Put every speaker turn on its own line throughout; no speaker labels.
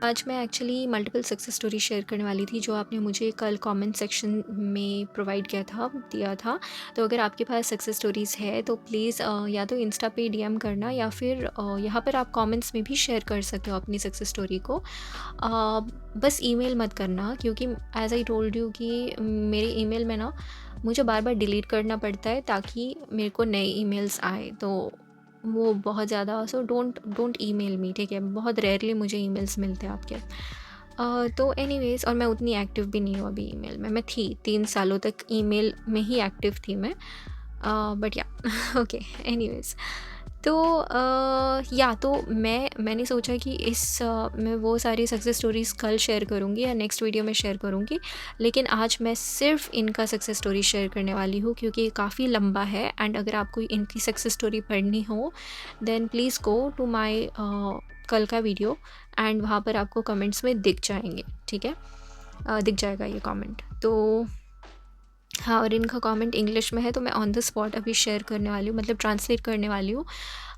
आज मैं actually multiple success story share करने वाली थी जो आपने मुझे कल कमेंट सेक्शन में प्रोवाइड दिया था। तो अगर आपके पास सक्सेस स्टोरीज़ है तो प्लीज़ या तो इंस्टा पे डीएम करना या फिर यहाँ पर आप कमेंट्स में भी शेयर कर सकते हो अपनी सक्सेस स्टोरी को। बस ईमेल मत करना, क्योंकि एज़ आई टोल्ड यू कि मेरे ईमेल में ना मुझे बार बार डिलीट करना पड़ता है ताकि मेरे को नए ईमेल्स आए, तो वो बहुत ज़्यादा, so don't don't email me, ठीक है। बहुत रेयरली मुझे ईमेल्स मिलते हैं आपके। तो एनीवेज़, और मैं उतनी एक्टिव भी नहीं हूँ अभी ईमेल में। मैं थी 3 सालों तक ईमेल में ही एक्टिव थी मैं, बट या ओके। एनीवेज़, तो या तो मैंने सोचा कि मैं वो सारी सक्सेस स्टोरीज़ कल शेयर करूँगी या नेक्स्ट वीडियो में शेयर करूँगी, लेकिन आज मैं सिर्फ इनका सक्सेस स्टोरी शेयर करने वाली हूँ क्योंकि ये काफ़ी लंबा है। एंड अगर आपको इनकी सक्सेस स्टोरी पढ़नी हो then please go to my कल का वीडियो, एंड वहाँ पर आपको कमेंट्स में दिख जाएंगे, ठीक है। दिख जाएगा ये कमेंट। तो हाँ, और इनका कमेंट इंग्लिश में है तो मैं ऑन द स्पॉट अभी शेयर करने वाली हूँ, मतलब ट्रांसलेट करने वाली हूँ।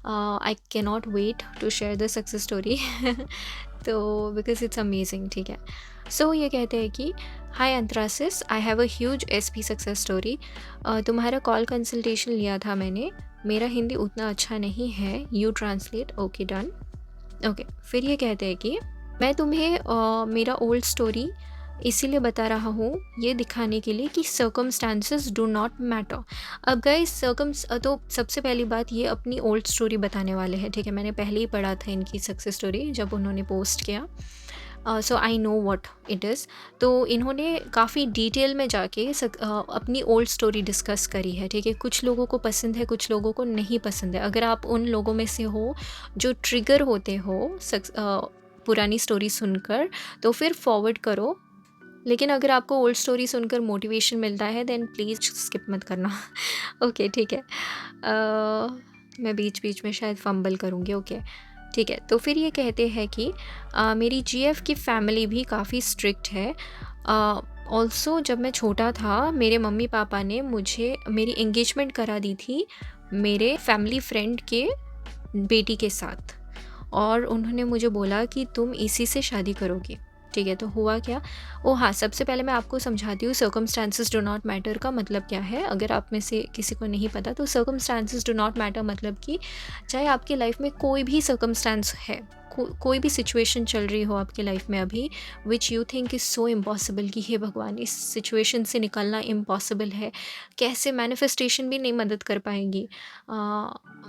I can not wait to share the success story तो बिकॉज इट्स अमेजिंग, ठीक है। सो ये कहते हैं कि hi Antara sis, I have a huge एसपी सक्सेस स्टोरी। तुम्हारा कॉल कंसल्टेशन लिया था मैंने, मेरा हिंदी उतना अच्छा नहीं है, you translate. Okay, done. Okay, फिर ये कहते हैं कि मैं तुम्हें मेरा ओल्ड स्टोरी इसीलिए बता रहा हूँ, ये दिखाने के लिए कि सर्कमस्टांसेस डू नॉट मैटर। अब गाइस, तो सबसे पहली बात, ये अपनी ओल्ड स्टोरी बताने वाले हैं, ठीक है। मैंने पहले ही पढ़ा था इनकी सक्सेस स्टोरी जब उन्होंने पोस्ट किया, so I know what it is. तो इन्होंने काफ़ी डिटेल में जाके अपनी ओल्ड स्टोरी डिस्कस करी है, ठीक है। कुछ लोगों को पसंद है, कुछ लोगों को नहीं पसंद है। अगर आप उन लोगों में से हो जो ट्रिगर होते हो पुरानी स्टोरी सुनकर, तो फिर फॉरवर्ड करो। लेकिन अगर आपको ओल्ड स्टोरी सुनकर मोटिवेशन मिलता है देन प्लीज़ स्किप मत करना ओके, ठीक है। मैं बीच बीच में शायद फंबल करूँगी, ओके, ठीक है। तो फिर ये कहते हैं कि मेरी जीएफ की फैमिली भी काफ़ी स्ट्रिक्ट है। ऑल्सो जब मैं छोटा था मेरे मम्मी पापा ने मुझे मेरी एंगेजमेंट करा दी थी मेरे फैमिली फ्रेंड के बेटी के साथ, और उन्होंने मुझे बोला कि तुम इसी से शादी करोगी, ठीक है। तो हुआ क्या? ओ हाँ, सबसे पहले मैं आपको समझाती हूँ सर्कमस्टांसेस डू नॉट मैटर का मतलब क्या है। अगर आप में से किसी को नहीं पता, तो सर्कमस्टांसेस डू नॉट मैटर मतलब कि चाहे आपकी लाइफ में कोई भी सर्कमस्टांस है, कोई भी सिचुएशन चल रही हो आपकी लाइफ में अभी, which you think is so impossible कि हे भगवान, इस सिचुएशन से निकलना इम्पॉसिबल है, कैसे मैनिफेस्टेशन भी नहीं मदद कर पाएंगी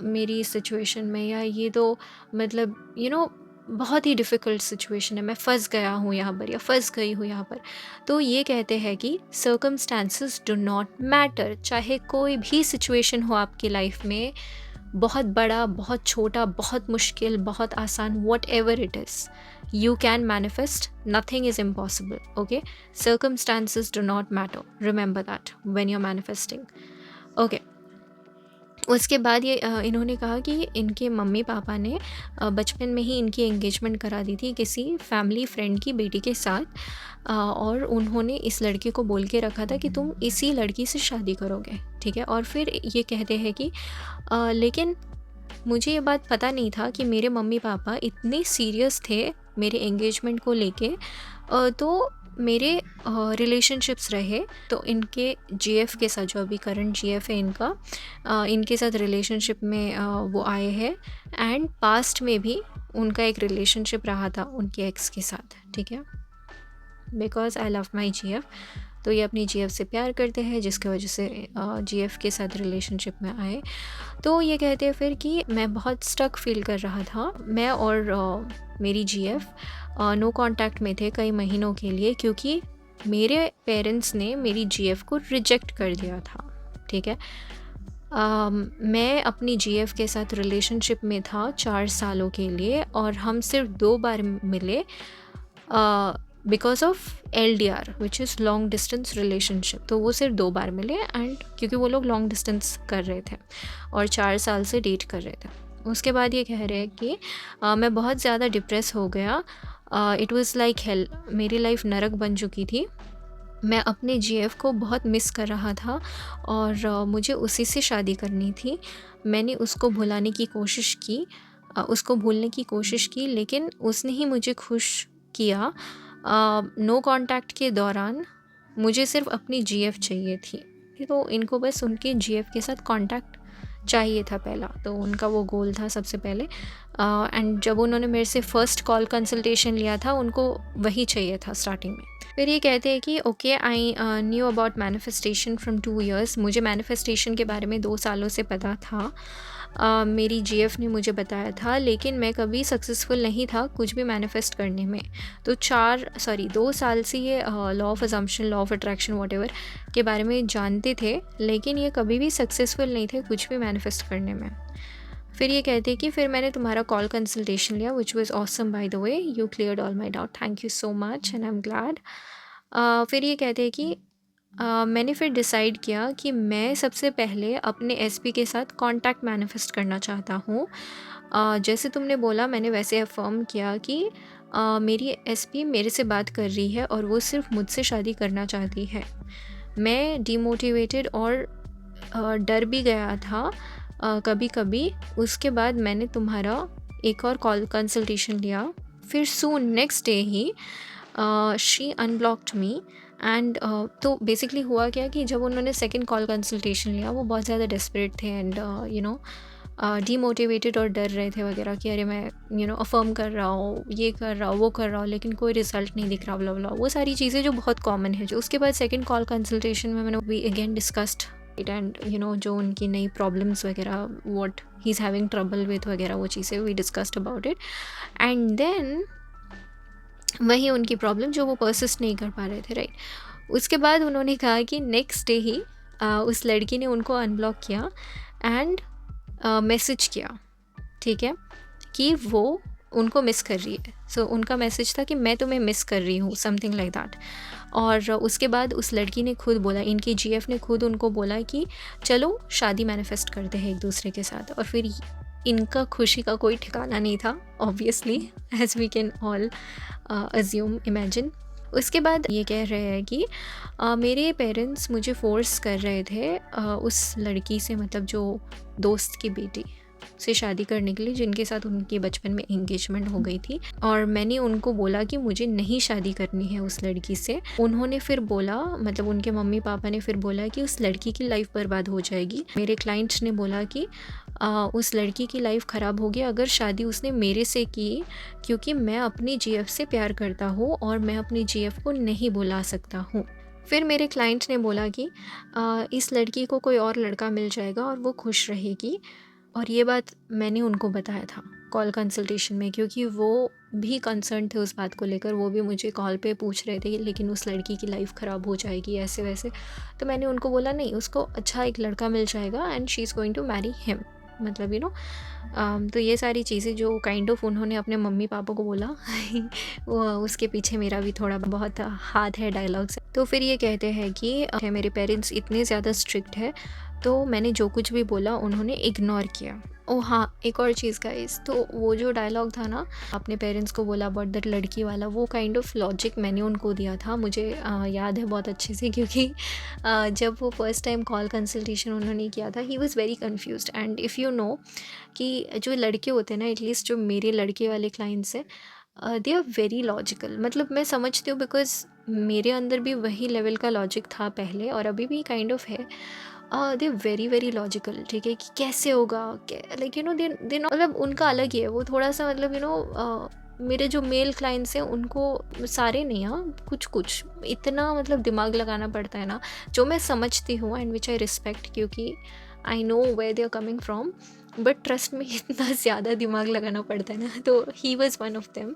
मेरी इस सिचुएशन में, या ये तो मतलब बहुत ही डिफ़िकल्ट सिचुएशन है, मैं फंस गया हूँ यहाँ पर या फंस गई हूँ यहाँ पर। तो ये कहते हैं कि सर्कमस्टांसेस डू नॉट मैटर, चाहे कोई भी सिचुएशन हो आपकी लाइफ में, बहुत बड़ा, बहुत छोटा, बहुत मुश्किल, बहुत आसान, what ever it is, you can manifest, nothing is impossible, okay? Circumstances do not matter, remember that when you're manifesting, okay? उसके बाद ये इन्होंने कहा कि इनके मम्मी पापा ने बचपन में ही इनकी एंगेजमेंट करा दी थी किसी फैमिली फ्रेंड की बेटी के साथ, और उन्होंने इस लड़के को बोल के रखा था कि तुम इसी लड़की से शादी करोगे, ठीक है। और फिर ये कहते हैं कि लेकिन मुझे ये बात पता नहीं था कि मेरे मम्मी पापा इतने सीरियस थे मेरे एंगेजमेंट को लेके। तो मेरे रिलेशनशिप्स रहे, तो इनके जीएफ के साथ, जो अभी करंट जीएफ है इनका, इनके साथ रिलेशनशिप में वो आए हैं, एंड पास्ट में भी उनका एक रिलेशनशिप रहा था उनके एक्स के साथ, ठीक है। Because I love my GF, तो ये अपनी जीएफ से प्यार करते हैं, जिसकी वजह से जीएफ के साथ रिलेशनशिप में आए। तो ये कहते हैं फिर कि मैं बहुत स्टक फील कर रहा था, मैं और मेरी जीएफ नो कांटेक्ट में थे कई महीनों के लिए, क्योंकि मेरे पेरेंट्स ने मेरी जीएफ को रिजेक्ट कर दिया था, ठीक है। मैं अपनी जीएफ के साथ रिलेशनशिप में था 4 सालों के लिए, और हम सिर्फ 2 बार मिले because of LDR which is long distance relationship. तो वो सिर्फ 2 बार मिले, एंड क्योंकि वो लोग लॉन्ग डिस्टेंस कर रहे थे और 4 साल से डेट कर रहे थे। उसके बाद ये कह रहे हैं कि मैं बहुत ज़्यादा डिप्रेस हो गया, इट वाज लाइक हेल, मेरी लाइफ नरक बन चुकी थी, मैं अपने जीएफ को बहुत मिस कर रहा था, और मुझे उसी से शादी करनी थी। मैंने उसको भुलाने की कोशिश की, उसको भूलने की कोशिश की, लेकिन उसने ही मुझे खुश किया। नो कॉन्टैक्ट के दौरान मुझे सिर्फ अपनी जीएफ चाहिए थी, तो इनको बस उनके जीएफ के साथ कॉन्टैक्ट चाहिए था पहला, तो उनका वो गोल था सबसे पहले। एंड जब उन्होंने मेरे से फ़र्स्ट कॉल कंसल्टेशन लिया था, उनको वही चाहिए था स्टार्टिंग में। फिर ये कहते हैं कि okay, I knew about manifestation from 2 years. मुझे मैनिफेस्टेशन के बारे में 2 सालों से पता था। मेरी जीएफ ने मुझे बताया था, लेकिन मैं कभी सक्सेसफुल नहीं था कुछ भी मैनिफेस्ट करने में। तो 2 साल से ये law of assumption, law of attraction, whatever के बारे में जानते थे, लेकिन ये कभी भी सक्सेसफुल नहीं थे कुछ भी मैनिफेस्ट करने में। फिर ये कहते हैं कि फिर मैंने तुम्हारा कॉल कंसल्टेशन लिया, which was awesome by the way, you cleared all my doubt, thank you so much and I am glad. फिर ये कहते हैं कि मैंने फिर डिसाइड किया कि मैं सबसे पहले अपने एसपी के साथ कांटेक्ट मैनिफेस्ट करना चाहता हूँ। जैसे तुमने बोला, मैंने वैसे अफर्म किया कि मेरी एसपी मेरे से बात कर रही है और वो सिर्फ मुझसे शादी करना चाहती है। मैं डिमोटिवेटेड और डर भी गया था कभी कभी। उसके बाद मैंने तुम्हारा एक और कॉल कंसल्टेशन लिया। फिर सून next day he she unblocked me and तो बेसिकली हुआ क्या कि जब उन्होंने सेकंड कॉल कंसल्टेशन लिया, वो बहुत ज़्यादा डेस्परेट थे एंड डीमोटिवेटेड और डर रहे थे वगैरह कि अरे मैं अफर्म कर रहा हूँ, ये कर रहा हूँ, वो कर रहा हूँ, लेकिन कोई रिजल्ट नहीं दिख रहा, ब्ला ब्ला, वो सारी चीज़ें जो बहुत कॉमन है। जो उसके बाद सेकंड कॉल कंसल्टेशन में मैंने we again discussed it and जो उनकी नई प्रॉब्लम्स वगैरह, what he is having trouble with वगैरह, वो चीज़ें we discussed about it. And then वही उनकी प्रॉब्लम जो वो परसिस्ट नहीं कर पा रहे थे, राइट। उसके बाद उन्होंने कहा कि नेक्स्ट डे ही उस लड़की ने उनको अनब्लॉक किया एंड मैसेज किया, ठीक है, कि वो उनको मिस कर रही है। सो उनका मैसेज था कि मैं तुम्हें मिस कर रही हूँ, समथिंग लाइक दैट। और उसके बाद उस लड़की ने खुद बोला, इनकी जीएफ ने खुद उनको बोला कि चलो शादी मैनिफेस्ट करते हैं एक दूसरे के साथ। और फिर इनका खुशी का कोई ठिकाना नहीं था, obviously, as we can all assume, imagine. उसके बाद ये कह रहे हैं कि मेरे पेरेंट्स मुझे फोर्स कर रहे थे उस लड़की से, मतलब जो दोस्त की बेटी से शादी करने के लिए, जिनके साथ उनकी बचपन में एंगेजमेंट हो गई थी। और मैंने उनको बोला कि मुझे नहीं शादी करनी है उस लड़की से। उन्होंने फिर बोला, मतलब उनके मम्मी पापा ने फिर बोला कि उस लड़की की लाइफ बर्बाद हो जाएगी। मेरे क्लाइंट ने बोला कि उस लड़की की लाइफ ख़राब होगी अगर शादी उसने मेरे से की, क्योंकि मैं अपनी जीएफ से प्यार करता हूँ और मैं अपनी जीएफ को नहीं बुला सकता हूँ। फिर मेरे क्लाइंट ने बोला कि इस लड़की को कोई और लड़का मिल जाएगा और वो खुश रहेगी। और ये बात मैंने उनको बताया था कॉल कंसल्टेशन में, क्योंकि वो भी कंसर्न थे उस बात को लेकर। वो भी मुझे कॉल पे पूछ रहे थे लेकिन उस लड़की की लाइफ ख़राब हो जाएगी, ऐसे वैसे। तो मैंने उनको बोला नहीं, उसको अच्छा एक लड़का मिल जाएगा and she is going to marry him, मतलब तो ये सारी चीज़ें जो काइंड ऑफ उन्होंने अपने मम्मी पापा को बोला वो उसके पीछे मेरा भी थोड़ा बहुत हाथ है डायलॉग्स। तो फिर ये कहते हैं कि मेरे पेरेंट्स इतने ज़्यादा स्ट्रिक्ट है, तो मैंने जो कुछ भी बोला उन्होंने इग्नोर किया। ओह हाँ, एक और चीज़ गाइस, तो वो जो डायलॉग था ना, अपने पेरेंट्स को बोला अबाउट दैट लड़की वाला, वो काइंड ऑफ लॉजिक मैंने उनको दिया था। मुझे याद है बहुत अच्छे से, क्योंकि जब वो फर्स्ट टाइम कॉल कंसल्टेशन उन्होंने किया था, he was very confused. And if you know कि जो लड़के होते हैं ना, एटलीस्ट जो मेरे लड़के वाले क्लाइंट्स हैं, दे आर वेरी लॉजिकल। मतलब मैं समझती हूँ, बिकॉज मेरे अंदर भी वही लेवल का लॉजिक था पहले और अभी भी काइंड ऑफ है। दे वेरी वेरी लॉजिकल, ठीक है, कि कैसे होगा, लाइक दे मतलब उनका अलग ही है वो थोड़ा सा, मतलब मेरे जो मेल क्लाइंट्स हैं उनको, सारे नहीं, हाँ, कुछ कुछ इतना मतलब दिमाग लगाना पड़ता है ना, जो मैं समझती हूँ एंड विच आई रिस्पेक्ट, क्योंकि I know where they are coming from. But trust में इतना ज़्यादा दिमाग लगाना पड़ता है ना, तो he was one of them,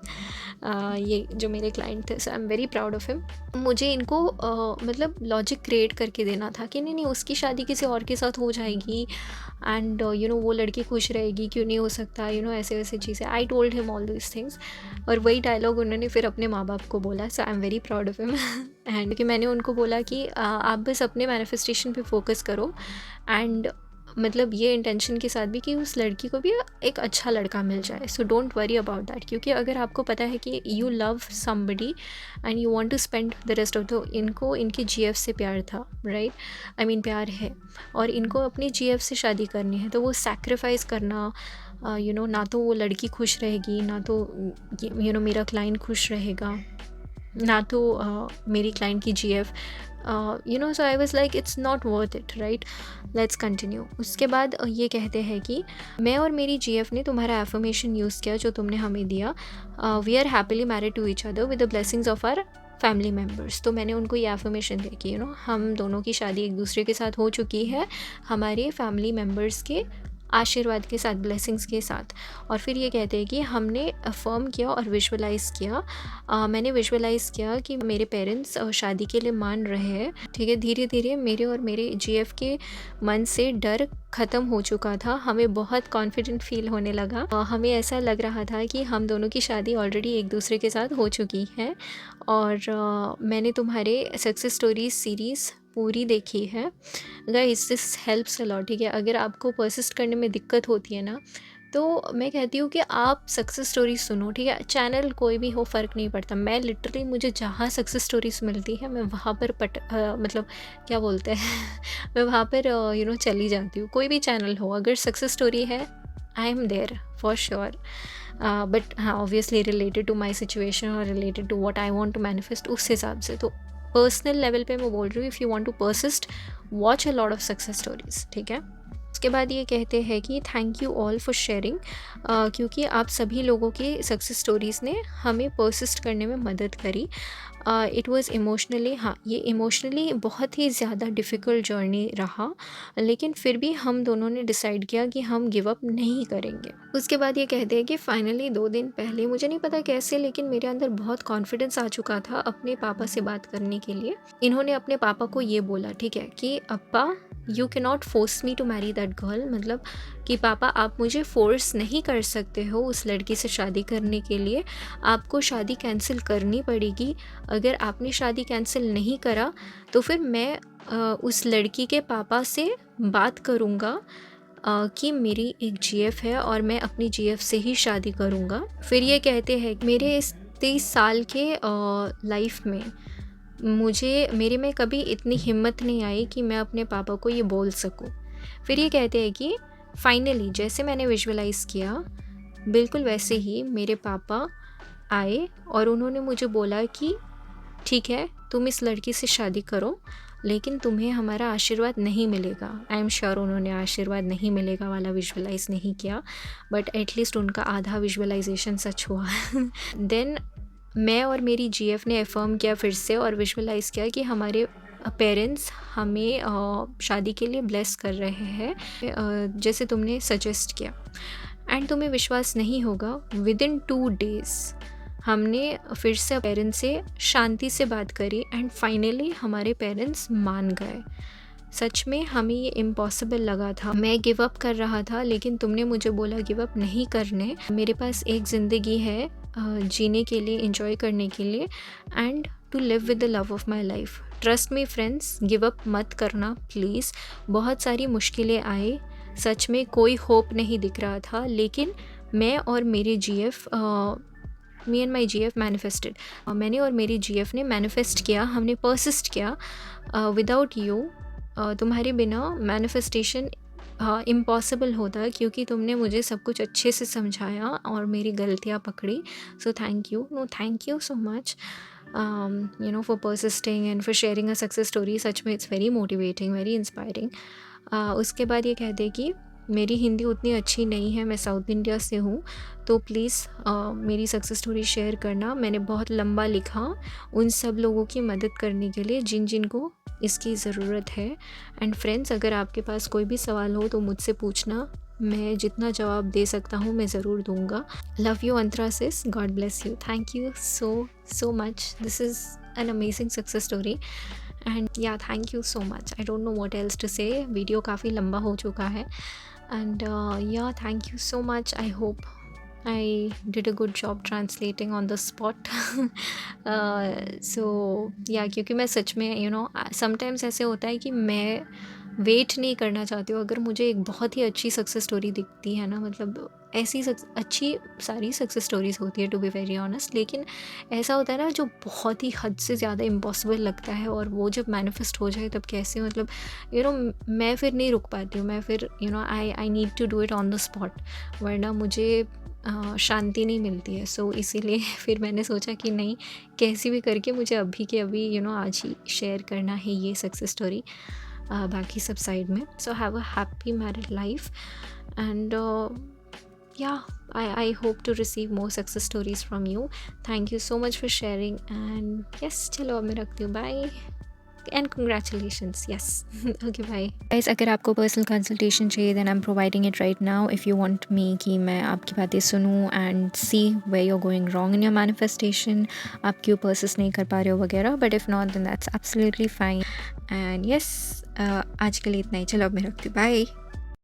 ये जो मेरे क्लाइंट थे। So I am very proud of him. मुझे इनको मतलब लॉजिक क्रिएट करके देना था कि नहीं उसकी शादी किसी और के साथ हो जाएगी एंड वो लड़की खुश रहेगी, क्यों नहीं हो सकता, ऐसे वैसे चीज़ें। I told him all this things, और वही डायलॉग उन्होंने फिर अपने माँ बाप को बोला। So I am very proud of him. And कि मैंने उनको बोला कि आप बस अपने मैनिफेस्टेशन पे फोकस करो, एंड मतलब ये इंटेंशन के साथ भी कि उस लड़की को भी एक अच्छा लड़का मिल जाए। So don't worry about that, क्योंकि अगर आपको पता है कि you love somebody and you want to spend the rest of, तो इनको इनकी जीएफ से प्यार था, राइट, आई मीन प्यार है, और इनको अपनी जीएफ से शादी करनी है, तो वो सैक्रिफाइस करना ना तो वो लड़की खुश रहेगी, ना तो मेरा क्लाइंट खुश रहेगा, ना तो मेरी क्लाइंट की GF, so I was like it's not worth it, right. Let's continue. उसके बाद ये कहते हैं कि मैं और मेरी जीएफ ने तुम्हारा एफर्मेशन यूज़ किया जो तुमने हमें दिया, we are happily married to each other with the blessings of our family members. तो मैंने उनको ये एफर्मेशन दी कि हम दोनों की शादी एक दूसरे के साथ हो चुकी है, हमारे फैमिली मेम्बर्स के आशीर्वाद के साथ, ब्लेसिंग्स के साथ। और फिर ये कहते हैं कि हमने अफर्म किया और विजुअलाइज़ किया, मैंने विजुअलाइज़ किया कि मेरे पेरेंट्स शादी के लिए मान रहे हैं, ठीक है। धीरे धीरे मेरे और मेरे जीएफ के मन से डर ख़त्म हो चुका था, हमें बहुत कॉन्फिडेंट फील होने लगा, हमें ऐसा लग रहा था कि हम दोनों की शादी ऑलरेडी एक दूसरे के साथ हो चुकी है। और मैंने तुम्हारे सक्सेस स्टोरीज सीरीज़ पूरी देखी है guys, this helps a lot, ठीक है। अगर आपको परसिस्ट करने में दिक्कत होती है ना, तो मैं कहती हूँ कि आप सक्सेस स्टोरीज सुनो, ठीक है। चैनल कोई भी हो, फ़र्क नहीं पड़ता। मैं लिटरली, मुझे जहाँ सक्सेस स्टोरीज मिलती है मैं वहाँ पर मतलब क्या बोलते हैं मैं वहाँ पर चली जाती हूँ। कोई भी चैनल हो, अगर सक्सेस स्टोरी है, I am there for sure. But हाँ, obviously related to my situation और related to what I want to manifest, उस हिसाब से। तो पर्सनल लेवल पे मैं बोल रही हूँ, if you want to persist, watch a lot of success stories, ठीक है। उसके बाद ये कहते हैं कि thank you all for sharing, क्योंकि आप सभी लोगों की सक्सेस स्टोरीज़ ने हमें परसिस्ट करने में मदद करी। इट वाज इमोशनली, हाँ, ये इमोशनली बहुत ही ज़्यादा डिफ़िकल्ट जर्नी रहा, लेकिन फिर भी हम दोनों ने डिसाइड किया कि हम गिव अप नहीं करेंगे। उसके बाद ये कहते हैं कि फाइनली 2 दिन पहले, मुझे नहीं पता कैसे, लेकिन मेरे अंदर बहुत कॉन्फिडेंस आ चुका था अपने पापा से बात करने के लिए। इन्होंने अपने पापा को ये बोला, ठीक है, कि अप्पा, you can not force me to marry that girl, मतलब कि पापा, आप मुझे फोर्स नहीं कर सकते हो उस लड़की से शादी करने के लिए, आपको शादी कैंसिल करनी पड़ेगी। अगर आपने शादी कैंसिल नहीं करा तो फिर मैं उस लड़की के पापा से बात करूँगा कि मेरी एक जीएफ है और मैं अपनी जीएफ से ही शादी करूँगा। फिर ये कहते हैं, मेरे इस 30 साल के लाइफ में मेरे में कभी इतनी हिम्मत नहीं आई कि मैं अपने पापा को ये बोल सकूं। फिर ये कहते हैं कि फाइनली जैसे मैंने विजुअलाइज़ किया, बिल्कुल वैसे ही मेरे पापा आए और उन्होंने मुझे बोला कि ठीक है, तुम इस लड़की से शादी करो, लेकिन तुम्हें हमारा आशीर्वाद नहीं मिलेगा। आई एम श्योर उन्होंने आशीर्वाद नहीं मिलेगा वाला विजुअलाइज़ नहीं किया, बट एटलीस्ट उनका आधा विजुअलाइजेशन सच हुआ। देन मैं और मेरी जीएफ ने अफर्म किया फिर से और विजुअलाइज़ किया कि हमारे पेरेंट्स हमें शादी के लिए ब्लेस कर रहे हैं, जैसे तुमने सजेस्ट किया। एंड तुम्हें विश्वास नहीं होगा, विदिन 2 डेज़ हमने फिर से पेरेंट्स से शांति से बात करी एंड फाइनली हमारे पेरेंट्स मान गए। सच में हमें ये इम्पॉसिबल लगा था, मैं गिव अप कर रहा था, लेकिन तुमने मुझे बोला गिव अप नहीं करने, मेरे पास एक ज़िंदगी है जीने के लिए, एंजॉय करने के लिए, and to live with the love of my life. Trust me friends, give up मत करना प्लीज़। बहुत सारी मुश्किलें आई, सच में कोई होप नहीं दिख रहा था, लेकिन मैं और मेरी GF, me and my GF manifested, मैंने और मेरी जीएफ ने मैनिफेस्ट किया, हमने परसिस्ट किया। विदाउट यू, तुम्हारे बिना मैनिफेस्टेशन इम्पॉसिबल होता, क्योंकि तुमने मुझे सब कुछ अच्छे से समझाया और मेरी गलतियाँ पकड़ी। So thank you so much for persisting and for sharing a success story. सच में it's very motivating, very inspiring. उसके बाद ये कह दे कि मेरी हिंदी उतनी अच्छी नहीं है, मैं साउथ इंडिया से हूँ, तो प्लीज़ मेरी सक्सेस स्टोरी शेयर करना। मैंने बहुत लंबा लिखा उन सब लोगों की मदद करने के लिए जिन को इसकी ज़रूरत है। एंड फ्रेंड्स, अगर आपके पास कोई भी सवाल हो तो मुझसे पूछना, मैं जितना जवाब दे सकता हूँ मैं ज़रूर दूँगा। Love you Antara sis, God bless you, thank you so much. This is an amazing success story and yeah thank you so much. I don't know what else to say, video काफ़ी लंबा हो चुका है। And yeah thank you so much. I hope I did a good job translating on the spot. So yeah, क्योंकि मैं सच में sometimes ऐसे होता है कि मैं वेट नहीं करना चाहती हूँ। अगर मुझे एक बहुत ही अच्छी सक्सेस स्टोरी दिखती है ना, मतलब ऐसी अच्छी सारी सक्सेस स्टोरीज़ होती है टू बी वेरी ऑनेस्ट, लेकिन ऐसा होता है ना जो बहुत ही हद से ज़्यादा इम्पॉसिबल लगता है, और वो जब मैनिफेस्ट हो जाए तब कैसे, मतलब मैं फिर नहीं रुक पाती हूँ। मैं फिर I need to do it on the spot, वरना मुझे शांति नहीं मिलती है। सो इसीलिए फिर मैंने सोचा कि नहीं, कैसी भी करके मुझे अभी के अभी आज ही शेयर करना है ये सक्सेस स्टोरी, बाकी सब साइड में। So have a happy married life, and yeah, I hope to receive more success stories from you. Thank you so much for sharing, and yes, चलो अब मैं रखती हूँ, bye and congratulations. Yes okay bye guys. अगर आपको personal consultation चाहिए then I am providing it right now. If you want me कि मैं आपकी बातें सुनूं and see way you are going wrong in your manifestation, आप क्यों परसिस्ट नहीं कर पा रहे हो वगैरह, but if not then that's absolutely fine. And yes, आज के लिए इतना ही, चलो अब मैं रखती हूँ, बाय।